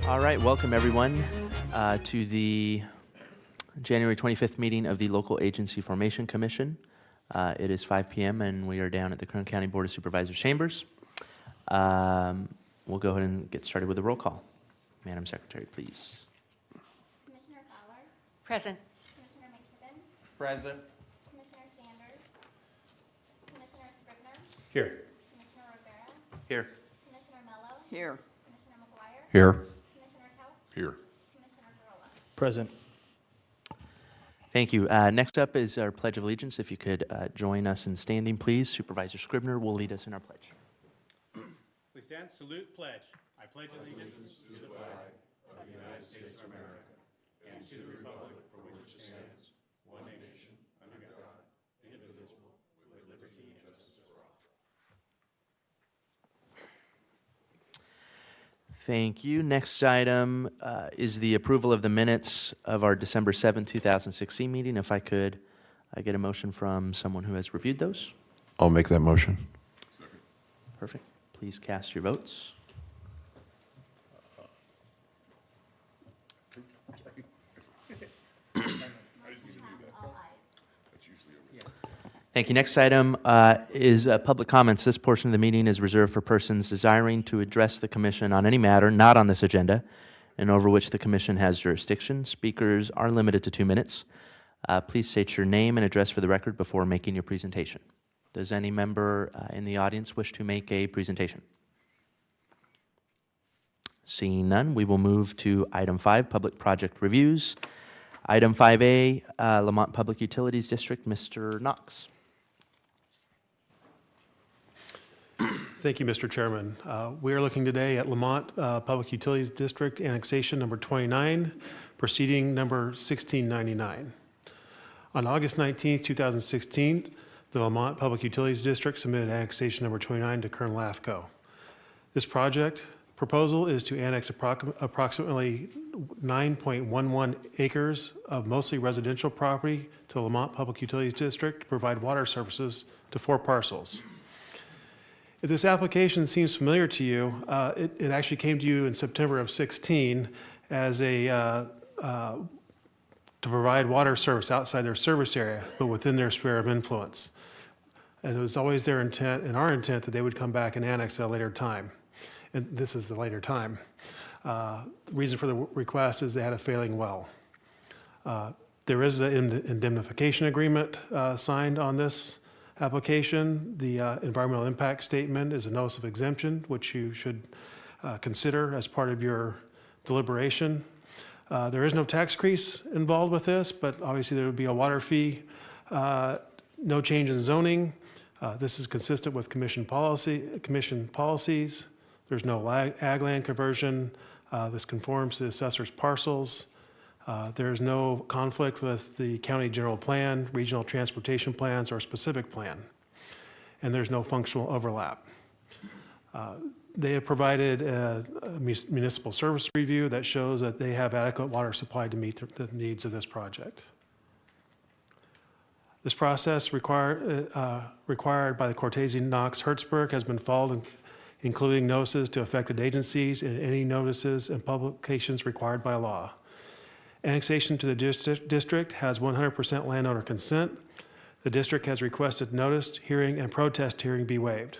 All right, welcome everyone to the January 25th meeting of the Local Agency Formation Commission. It is 5 p.m. and we are down at the Kern County Board of Supervisors chambers. We'll go ahead and get started with a roll call. Madam Secretary, please. Commissioner Fowler? Present. Commissioner McKibben? Present. Commissioner Sanders? Commissioner Scribner? Here. Commissioner Rivera? Here. Commissioner Mello? Here. Commissioner McGuire? Here. Commissioner Tausch? Here. Commissioner Gurula? Present. Thank you. Next up is our Pledge of Allegiance. If you could join us in standing, please. Supervisor Scribner will lead us in our pledge. We stand, salute, pledge. I pledge allegiance to the flag of the United States of America and to the republic for which it stands, one nation, under God, indivisible, with liberty and justice for all. Thank you. Next item is the approval of the minutes of our December 7, 2016 meeting. If I could get a motion from someone who has reviewed those. I'll make that motion. Perfect. Please cast your votes. Thank you. Next item is public comments. This portion of the meeting is reserved for persons desiring to address the commission on any matter not on this agenda and over which the commission has jurisdiction. Speakers are limited to 2 minutes. Please state your name and address for the record before making your presentation. Does any member in the audience wish to make a presentation? Seeing none, we will move to item 5, public project reviews. Item 5A, Lamont Public Utilities District, Mr. Knox. Thank you, Mr. Chairman. We are looking today at Lamont Public Utilities District Annexation Number 29, proceeding number 1699. On August 19, 2016, the Lamont Public Utilities District submitted annexation number 29 to Kern LAFCo. This project proposal is to annex approximately 9.11 acres of mostly residential property to Lamont Public Utilities District to provide water services to 4 parcels. If this application seems familiar to you, it actually came to you in September of 16 as to provide water service outside their service area, but within their sphere of influence. And it was always their intent and our intent that they would come back and annex at a later time. And this is the later time. The reason for the request is they had a failing well. There is an indemnification agreement signed on this application. The environmental impact statement is a notice of exemption, which you should consider as part of your deliberation. There is no tax increase involved with this, but obviously there would be a water fee. No change in zoning. This is consistent with commission policies. There's no ag land conversion. This conforms to the assessor's parcels. There's no conflict with the county general plan, regional transportation plans, or specific plan. And there's no functional overlap. They have provided a municipal service review that shows that they have adequate water supply to meet the needs of this project. This process required by the Cortese-Knox-Hertzberg has been followed, including notices to affected agencies and any notices and publications required by law. Annexation to the district has 100% landowner consent. The district has requested notice, hearing, and protest hearing be waived.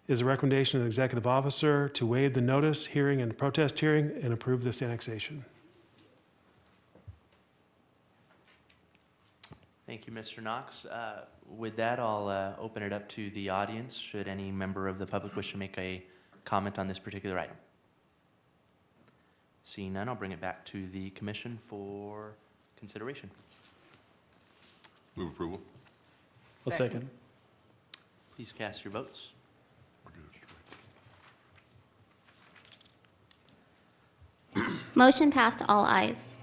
It is a recommendation of the executive officer to waive the notice, hearing, and protest hearing and approve this annexation. Thank you, Mr. Knox. With that, I'll open it up to the audience. Should any member of the public wish to make a comment on this particular item? Seeing none, I'll bring it back to the commission for consideration. Move approval. A second. Please cast your votes. Motion passed, all ayes.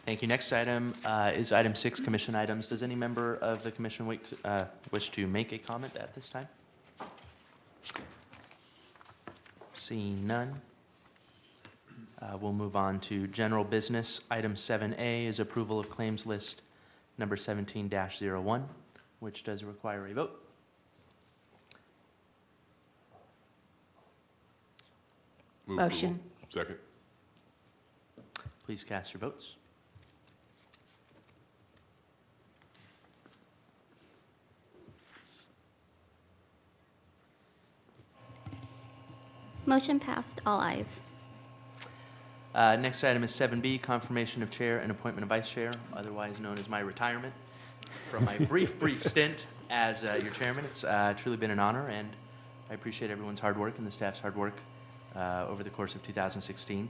Thank you. Next item is item 6, commission items. Does any member of the commission wish to make a comment at this time? Seeing none, we'll move on to general business. Item 7A is approval of claims list number 17-01, which does require a vote. Move Motion. Second. Please cast your votes. Motion passed, all ayes. Next item is 7B, confirmation of chair and appointment of vice chair, otherwise known as my retirement from my brief stint as your chairman. It's truly been an honor, and I appreciate everyone's hard work and the staff's hard work over the course of 2016.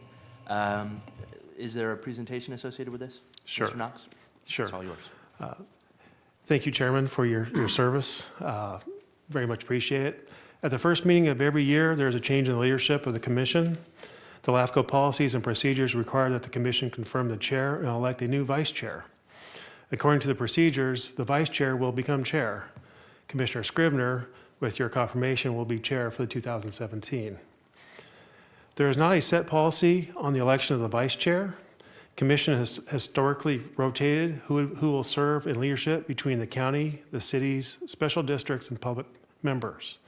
Is there a presentation associated with this? Sure. Mr. Knox? Sure. It's all yours. Thank you, Chairman, for your service. Very much appreciate it. At the first meeting of every year, there is a change in the leadership of the commission. The LAFCo policies and procedures require that the commission confirm the chair and elect a new vice chair. According to the procedures, the vice chair will become chair. Commissioner Scrivener, with your confirmation, will be chair for the 2017. There is not a set policy on the election of the vice chair. Commission has historically rotated who will serve in leadership between the county, the cities, special districts, and public members.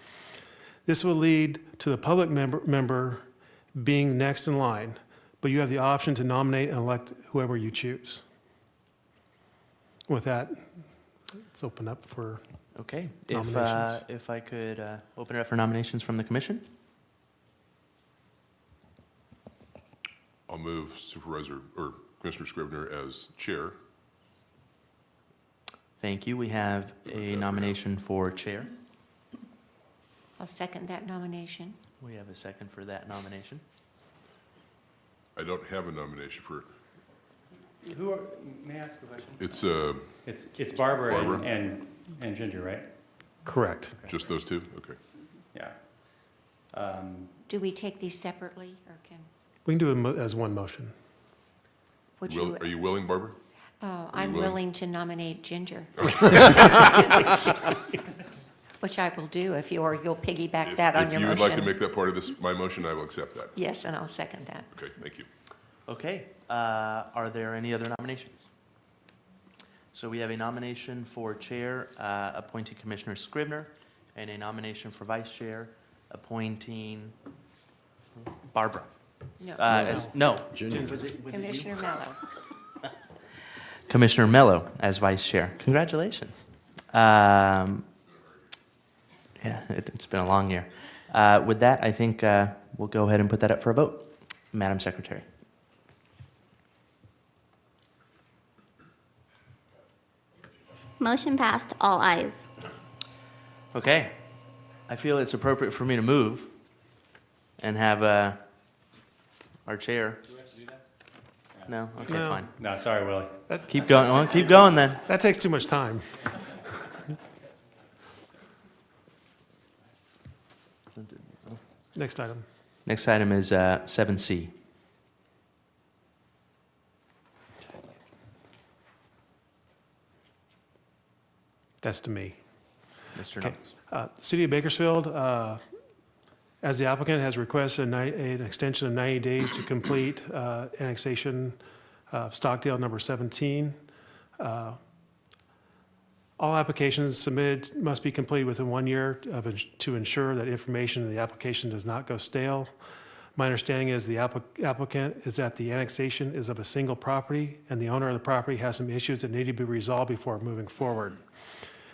This will lead to the public member being next in line, but you have the option to nominate and elect whoever you choose. With that, let's open up for Okay. Nominations. If I could open it up for nominations from the commission? I'll move Supervisor, or Commissioner Scrivener as chair. Thank you. We have a nomination for chair. I'll second that nomination. We have a second for that nomination. I don't have a nomination for, Who are, may I ask a question? it's It's Barbara Barbara. and Ginger, right? correct. just those two? Okay. Yeah. Do we take these separately, or can, We can do it as one motion. would Are you? you willing, Barbara? Oh, are you I'm willing? willing to nominate Ginger. Which I will do if you'll piggyback that on your If you would like to motion. make that part of my motion, I will accept that. Yes, and I'll second that. Okay, thank you. Okay. Are there any other nominations? So we have a nomination for chair, appointing Commissioner Scrivener, and a nomination for vice chair, appointing Barbara. No, No. Ginger. Was it you? Commissioner Mello. Commissioner Mello as vice chair. Congratulations. Yeah, it's been a long year. With that, I think we'll go ahead and put that up for a vote. Madam Secretary. Motion passed, all ayes. Okay. I feel it's appropriate for me to move and have our chair. No? Okay, No. fine. No, sorry, Willie. Keep going. Well, keep going then. That takes too much time. Next item. Next item is 7C. That's to me. Mr. Okay. Knox. City of Bakersfield, as the applicant has requested an extension of 90 days to complete annexation of Stockdale number 17. All applications submitted must be completed within 1 year to ensure that information in the application does not go stale. My understanding is the applicant is that the annexation is of a single property, and the owner of the property has some issues that need to be resolved before moving forward.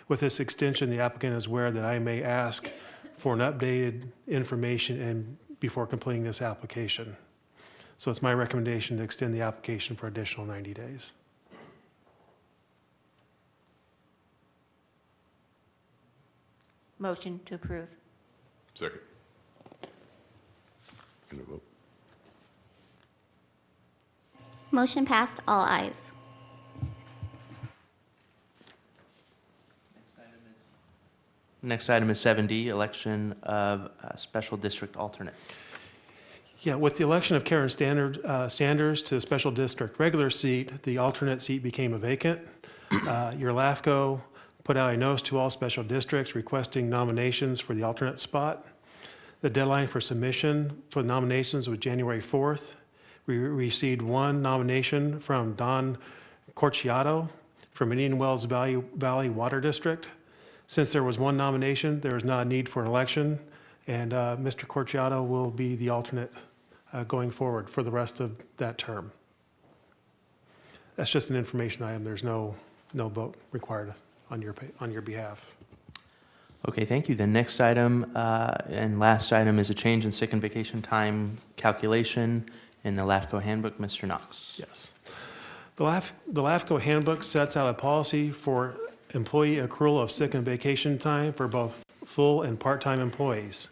With this extension, the applicant is aware that I may ask for an updated information and before completing this application. So it's my recommendation to extend the application for additional 90 days. Motion to approve. Second. Gonna vote. Motion passed, all ayes. Next item is 7D, election of special district alternate. Yeah, with the election of Karen Sanders to special district regular seat, the alternate seat became a vacant. Your LAFCo put out a notice to all special districts requesting nominations for the alternate spot. The deadline for submission for the nominations was January 4th. We received one nomination from Don Corciato from Indian Wells Valley Water District. Since there was one nomination, there is not a need for an election, and Mr. Corciato will be the alternate going forward for the rest of that term. That's just an information item. There's no vote required on your behalf. Okay, thank you. The next item and last item is a change in sick and vacation time calculation in the LAFCo handbook. Mr. Knox. Yes. The LAFCO handbook sets out a policy for employee accrual of sick and vacation time for both full and part-time employees.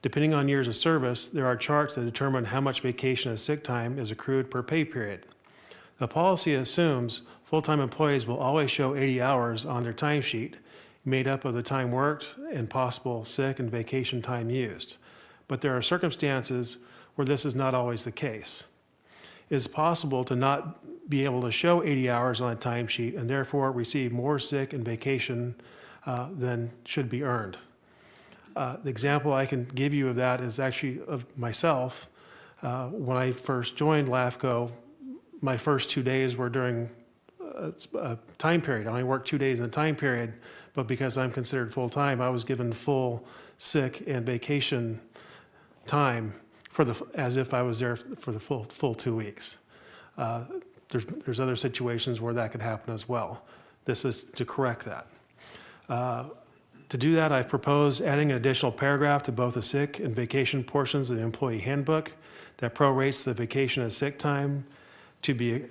Depending on years of service, there are charts that determine how much vacation and sick time is accrued per pay period. The policy assumes full-time employees will always show 80 hours on their timesheet, made up of the time worked and possible sick and vacation time used. But there are circumstances where this is not always the case. It is possible to not be able to show 80 hours on a timesheet and therefore receive more sick and vacation than should be earned. The example I can give you of that is actually of myself. When I first joined LAFCo, my first 2 days were during a time period. I only worked 2 days in the time period, but because I'm considered full-time, I was given full sick and vacation time as if I was there for the full 2 weeks. There's other situations where that could happen as well. This is to correct that. To do that, I've proposed adding an additional paragraph to both the sick and vacation portions of the employee handbook that prorates the vacation and sick time to be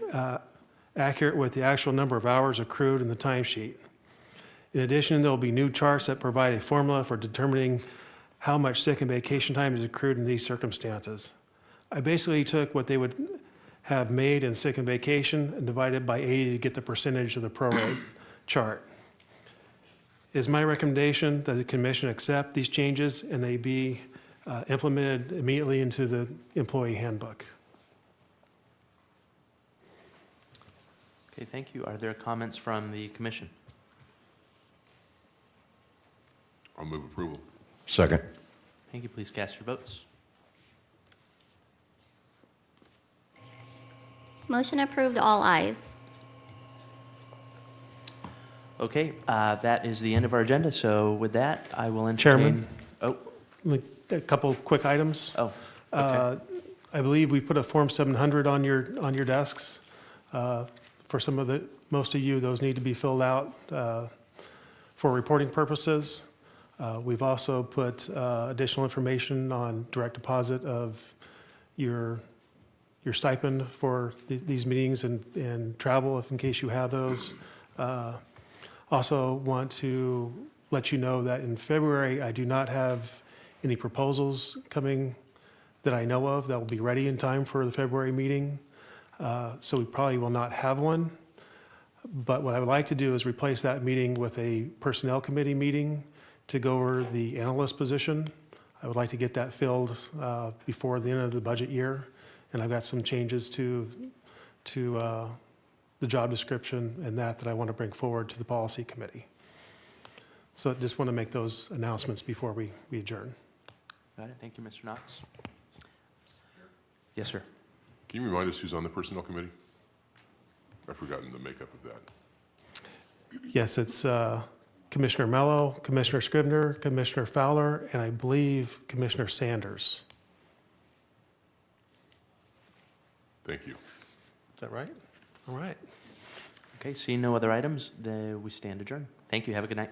accurate with the actual number of hours accrued in the timesheet. In addition, there will be new charts that provide a formula for determining how much sick and vacation time is accrued in these circumstances. I basically took what they would have made in sick and vacation and divided by 80 to get the percentage of the prorate chart. It is my recommendation that the commission accept these changes and they be implemented immediately into the employee handbook. Okay, thank you. Are there comments from the commission? I'll move approval. Second. Thank you. Please cast your votes. Motion approved, all ayes. Okay, that is the end of our agenda. So with that, I will entertain. Chairman? Oh, A couple quick items. oh, okay. I believe we put a Form 700 on your desks. For most of you, those need to be filled out for reporting purposes. We've also put additional information on direct deposit of your stipend for these meetings and travel, if in case you have those. Also want to let you know that in February, I do not have any proposals coming that I know of that will be ready in time for the February meeting. So we probably will not have one. But what I would like to do is replace that meeting with a personnel committee meeting to go over the analyst position. I would like to get that filled before the end of the budget year. And I've got some changes to the job description and that I want to bring forward to the policy committee. So I just want to make those announcements before we adjourn. Got it. Thank you, Mr. Knox. Yes, sir. Can you remind us who's on the personnel committee? I've forgotten the makeup of that. Yes, it's Commissioner Mello, Commissioner Scribner, Commissioner Fowler, and I believe Commissioner Sanders. Thank you. Is that right? All right. Okay, seeing no other items, we stand adjourned. Thank you. Have a good night.